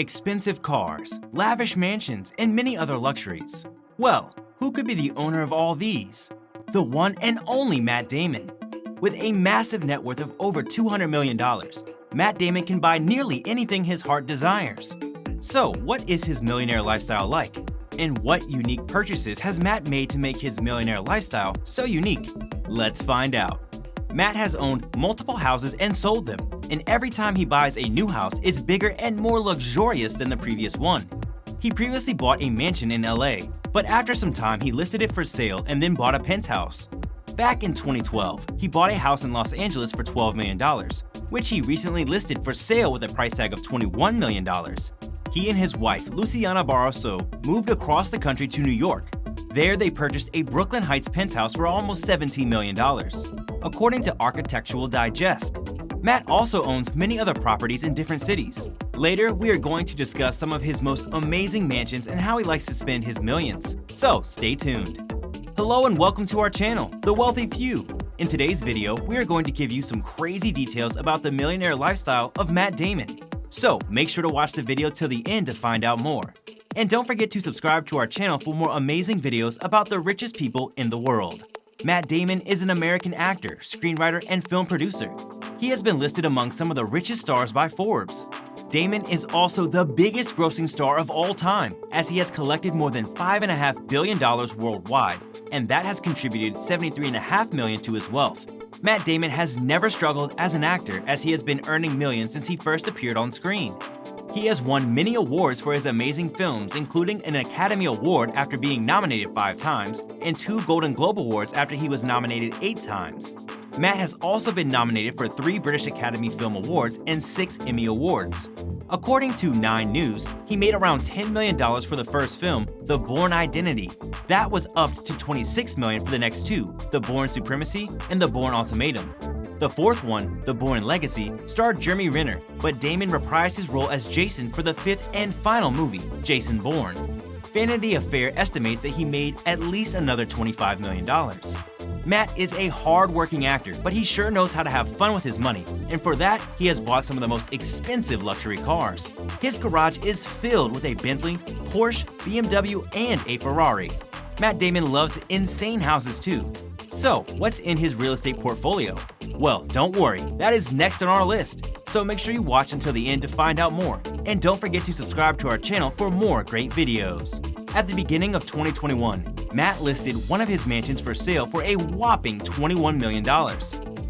expensive cars, lavish mansions, and many other luxuries. Well, who could be the owner of all these? The one and only Matt Damon. With a massive net worth of over $200 million, Matt Damon can buy nearly anything his heart desires. So, what is his millionaire lifestyle like? And what unique purchases has Matt made to make his millionaire lifestyle so unique? Let's find out. Matt has owned multiple houses and sold them, and every time he buys a new house, it's bigger and more luxurious than the previous one. He previously bought a mansion in LA, but after some time he listed it for sale and then bought a penthouse. Back in 2012, he bought a house in Los Angeles for $12 million, which he recently listed for sale with a price tag of $21 million. He and his wife, Luciana Barroso, moved across the country to New York. There they purchased a Brooklyn Heights penthouse for almost $17 million. According to Architectural Digest, Matt also owns many other properties in different cities. Later, we are going to discuss some of his most amazing mansions and how he likes to spend his millions. So stay tuned. Hello and welcome to our channel, The Wealthy Few. In today's video, we are going to give you some crazy details about the millionaire lifestyle of Matt Damon. So make sure to watch the video till the end to find out more. And don't forget to subscribe to our channel for more amazing videos about the richest people in the world. Matt Damon is an American actor, screenwriter, and film producer. He has been listed among some of the richest stars by Forbes. Damon is also the biggest grossing star of all time, as he has collected more than $5.5 billion worldwide, and that has contributed $73.5 million to his wealth. Matt Damon has never struggled as an actor, as he has been earning millions since he first appeared on screen. He has won many awards for his amazing films, including an Academy Award after being nominated 5 times, and 2 Golden Globe Awards after he was nominated 8 times. Matt has also been nominated for 3 British Academy Film Awards and 6 Emmy Awards. According to 9 News, he made around $10 million for the first film, The Bourne Identity. That was upped to $26 million for the next 2, The Bourne Supremacy and The Bourne Ultimatum. The fourth one, The Bourne Legacy, starred Jeremy Renner, but Damon reprised his role as Jason for the 5th and final movie, Jason Bourne. Vanity Fair estimates that he made at least another $25 million. Matt is a hard-working actor, but he sure knows how to have fun with his money, and for that, he has bought some of the most expensive luxury cars. His garage is filled with a Bentley, Porsche, BMW, and a Ferrari. Matt Damon loves insane houses too. So, what's in his real estate portfolio? Well, don't worry, that is next on our list, so make sure you watch until the end to find out more, and don't forget to subscribe to our channel for more great videos. At the beginning of 2021, Matt listed one of his mansions for sale for a whopping $21 million.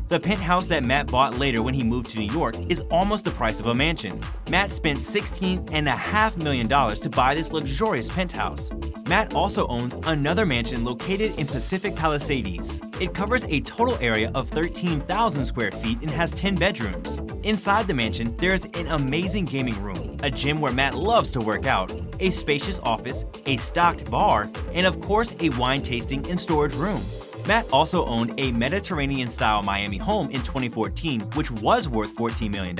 The penthouse that Matt bought later when he moved to New York is almost the price of a mansion. Matt spent $16.5 million to buy this luxurious penthouse. Matt also owns another mansion located in Pacific Palisades. It covers a total area of 13,000 square feet and has 10 bedrooms. Inside the mansion, there is an amazing gaming room, a gym where Matt loves to work out, a spacious office, a stocked bar, and of course a wine tasting and storage room. Matt also owned a Mediterranean-style Miami home in 2014, which was worth $14 million.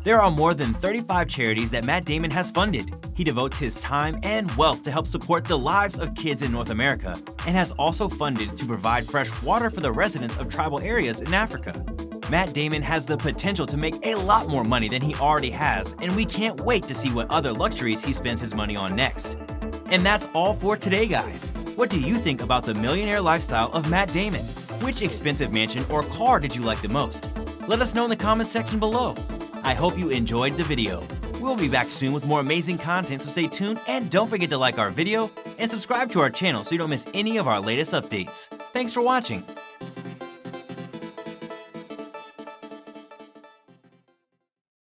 There are more than 35 charities that Matt Damon has funded. He devotes his time and wealth to help support the lives of kids in North America, and has also funded to provide fresh water for the residents of tribal areas in Africa. Matt Damon has the potential to make a lot more money than he already has, and we can't wait to see what other luxuries he spends his money on next. And that's all for today, guys. What do you think about the millionaire lifestyle of Matt Damon? Which expensive mansion or car did you like the most? Let us know in the comments section below. I hope you enjoyed the video. We'll be back soon with more amazing content, so stay tuned and don't forget to like our video and subscribe to our channel so you don't miss any of our latest updates. Thanks for watching.